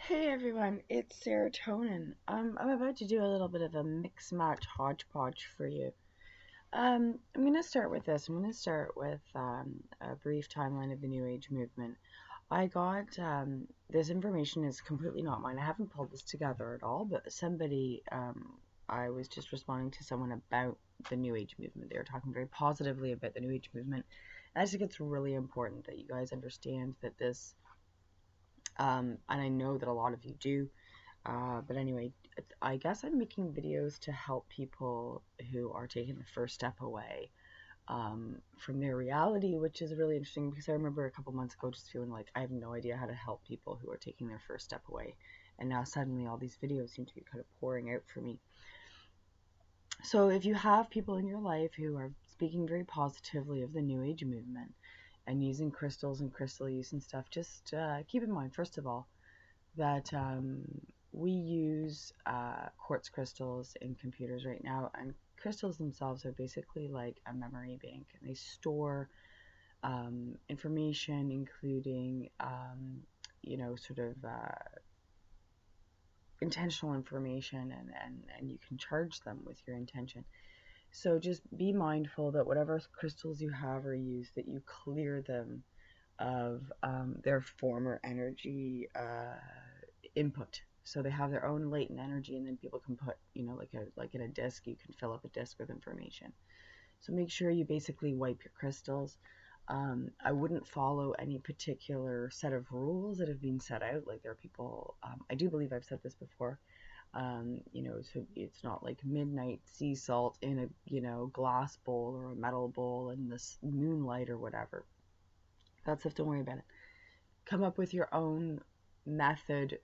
Hey everyone, it's serotonin. I'm about to do a little bit of a mix match hodgepodge for you. I'm going to start with this. I'm going to start with a brief timeline of the New Age movement. I got this information is completely not mine. I haven't pulled this together at all, but I was just responding to someone about the New Age movement. They were talking very positively about the New Age movement. And I think it's really important that you guys understand that and I know that a lot of you do. But anyway, I guess I'm making videos to help people who are taking the first step away from their reality, which is really interesting because I remember a couple months ago just feeling like I have no idea how to help people who are taking their first step away. And now suddenly all these videos seem to be kind of pouring out for me. So if you have people in your life who are speaking very positively of the New Age movement and using crystals and crystal use and stuff, just keep in mind, first of all, that we use quartz crystals in computers right now, and crystals themselves are basically like a memory bank, and they store information, including sort of intentional information, and you can charge them with your intention. So just be mindful that whatever crystals you have or use, that you clear them of their former energy input. So they have their own latent energy, and then people can put, like in a disk, you can fill up a disk with information. So make sure you basically wipe your crystals. I wouldn't follow any particular set of rules that have been set out. Like there are people, I do believe I've said this before. So it's not like midnight sea salt in a glass bowl or a metal bowl in this moonlight or whatever. That stuff, don't worry about it. Come up with your own method.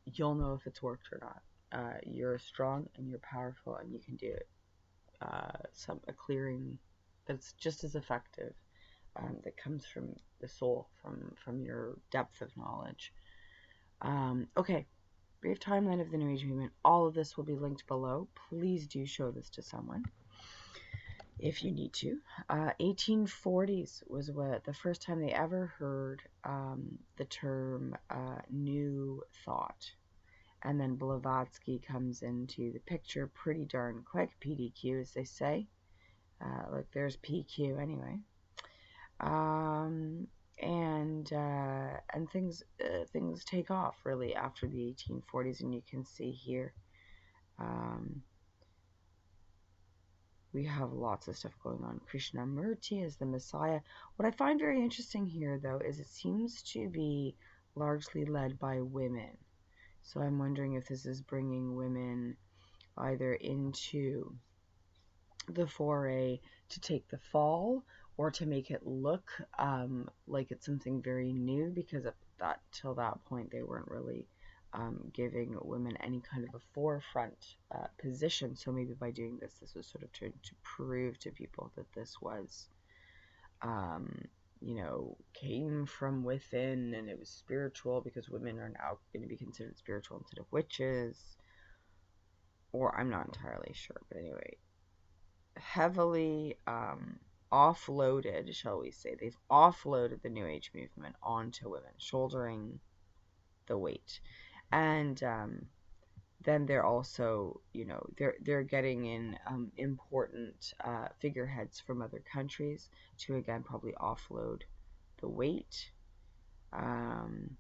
You'll know if it's worked or not. You're strong and you're powerful, and you can do it. A clearing that's just as effective, that comes from the soul, from your depth of knowledge. Okay, brief timeline of the New Age movement. All of this will be linked below. Please do show this to someone if you need to. 1840s was what the first time they ever heard the term New Thought. And then Blavatsky comes into the picture pretty darn quick. PDQ, as they say. Look, there's PQ anyway. And things take off really after the 1840s, and you can see here. We have lots of stuff going on. Krishnamurti is the Messiah. What I find very interesting here, though, is it seems to be largely led by women. So I'm wondering if this is bringing women either into the foray to take the fall, or to make it look like it's something very new, because up that till that point they weren't really giving women any kind of a forefront position. So maybe by doing this, this was sort of to prove to people that this was, came from within, and it was spiritual, because women are now going to be considered spiritual instead of witches. Or I'm not entirely sure, but anyway, heavily offloaded, shall we say. They've offloaded the New Age movement onto women, shouldering the weight. And then they're also, they're getting in important figureheads from other countries to, again, probably offload the weight. And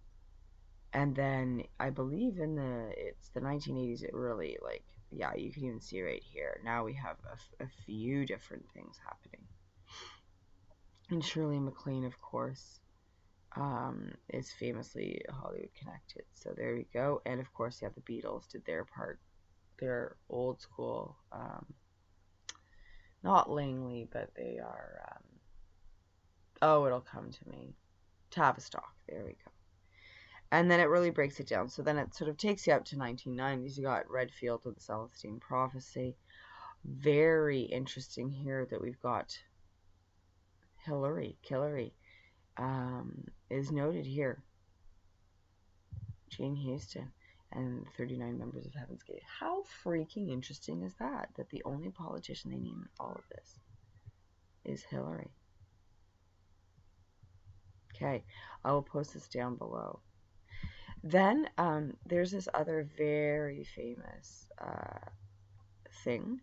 then I believe it's the 1980s, it really, like, yeah, you can even see right here. Now we have a few different things happening. And Shirley MacLaine, of course, is famously Hollywood connected. So there we go. And of course, yeah, the Beatles did their part. They're old school. Not Langley, but they are. Oh, it'll come to me. Tavistock. There we go. And then it really breaks it down. So then it sort of takes you up to 1990s. You got Redfield with the Celestine Prophecy. Very interesting here that we've got Hillary is noted here. Jane Houston and 39 members of Heaven's Gate. How freaking interesting is that? That the only politician they name in all of this is Hillary. Okay, I will post this down below. Then there's this other very famous thing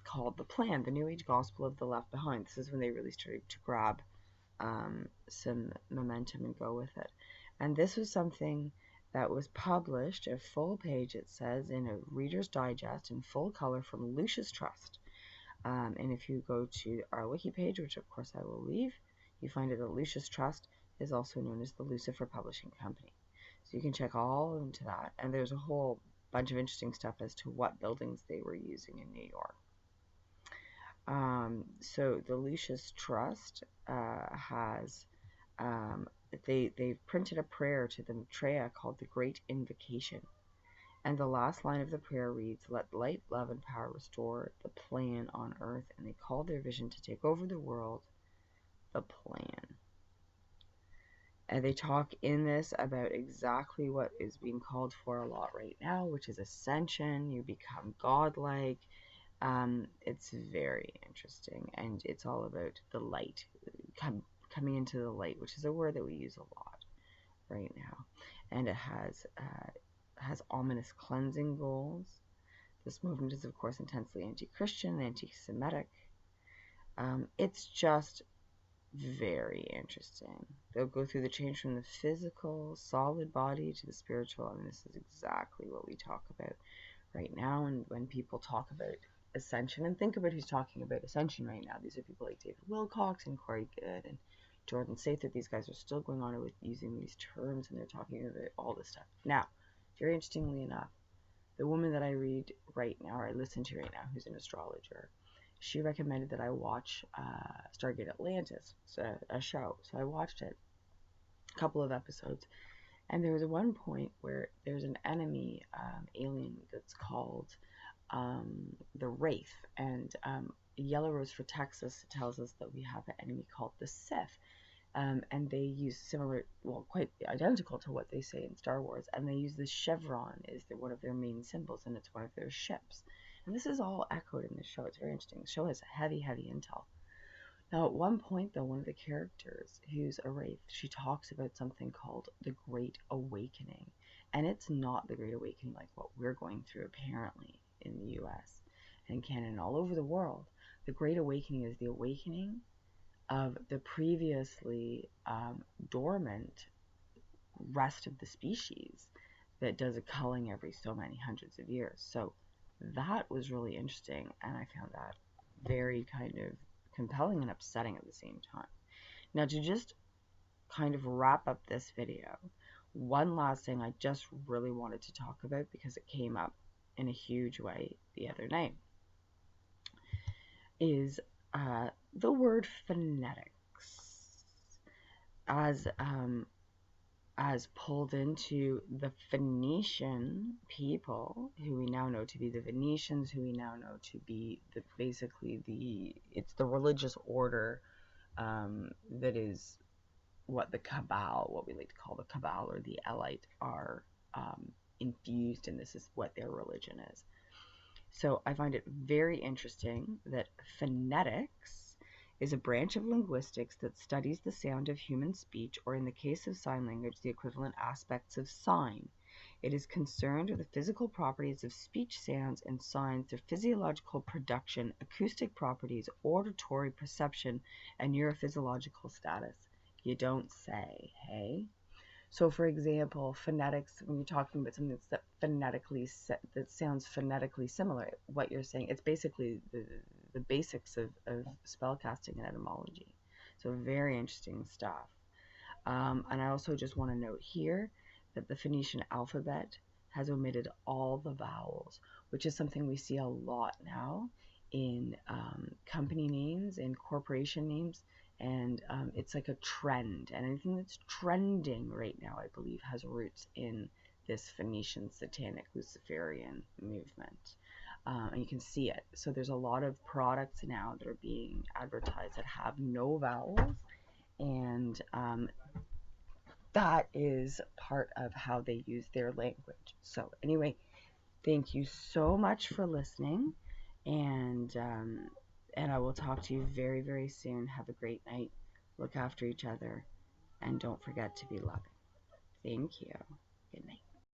called the Plan, the New Age Gospel of the Left Behind. This is when they really started to grab some momentum and go with it. And this was something that was published, a full page, it says, in a Reader's Digest in full color from Lucius Trust. And if you go to our wiki page, which of course I will leave, you find that Lucius Trust is also known as the Lucifer Publishing Company. So you can check all into that. And there's a whole bunch of interesting stuff as to what buildings they were using in New York. So the Lucius Trust has they've printed a prayer to the Maitreya called the Great Invocation, and the last line of the prayer reads, "Let light, love, and power restore the plan on earth." And they call their vision to take over the world, the plan. And they talk in this about exactly what is being called for a lot right now, which is ascension. You become godlike. It's very interesting, and it's all about the light, coming into the light, which is a word that we use a lot right now. And it has ominous cleansing goals. This movement is, of course, intensely anti-Christian, anti-Semitic. It's just very interesting. They'll go through the change from the physical, solid body to the spiritual, and this is exactly what we talk about right now. And when people talk about ascension, and think about who's talking about ascension right now, these are people like David Wilcox and Corey Goode and Jordan Sather. These guys are still going on with using these terms, and they're talking about all this stuff. Now, very interestingly enough, the woman that I read right now, or I listen to right now, who's an astrologer, she recommended that I watch Stargate Atlantis, a show. So I watched it, a couple of episodes, and there was one point where there's an enemy alien that's called the Wraith, and Yellow Rose for Texas tells us that we have an enemy called the Sith. And they use similar, well, quite identical to what they say in Star Wars, and they use the chevron as one of their main symbols, and it's one of their ships. And this is all echoed in the show. It's very interesting. The show has heavy, heavy intel. Now, at one point, though, one of the characters, who's a wraith, she talks about something called the Great Awakening. And it's not the Great Awakening like what we're going through, apparently, in the US and Canada and all over the world. The Great Awakening is the awakening of the previously dormant rest of the species that does a culling every so many hundreds of years. So that was really interesting, and I found that very kind of compelling and upsetting at the same time. Now, to just kind of wrap up this video, one last thing I just really wanted to talk about because it came up in a huge way the other night is the word phonetics as pulled into the Phoenician people, who we now know to be the Venetians, who we now know to be it's the religious order that is what the Cabal, what we like to call the Cabal or the Elite, are infused in. This is what their religion is. So I find it very interesting that phonetics is a branch of linguistics that studies the sound of human speech, or in the case of sign language, the equivalent aspects of sign. It is concerned with the physical properties of speech sounds and signs, their physiological production, acoustic properties, auditory perception, and neurophysiological status. You don't say, hey? So, for example, phonetics, when you're talking about something that's that sounds phonetically similar, what you're saying, it's basically the basics of spellcasting and etymology. So, very interesting stuff. And I also just want to note here that the Phoenician alphabet has omitted all the vowels, which is something we see a lot now in company names and corporation names. And it's like a trend, and anything that's trending right now, I believe, has roots in this Phoenician satanic Luciferian movement. And you can see it. So there's a lot of products now that are being advertised that have no vowels, and that is part of how they use their language. So anyway, thank you so much for listening, and I will talk to you very, very soon. Have a great night. Look after each other, and don't forget to be loving. Thank you.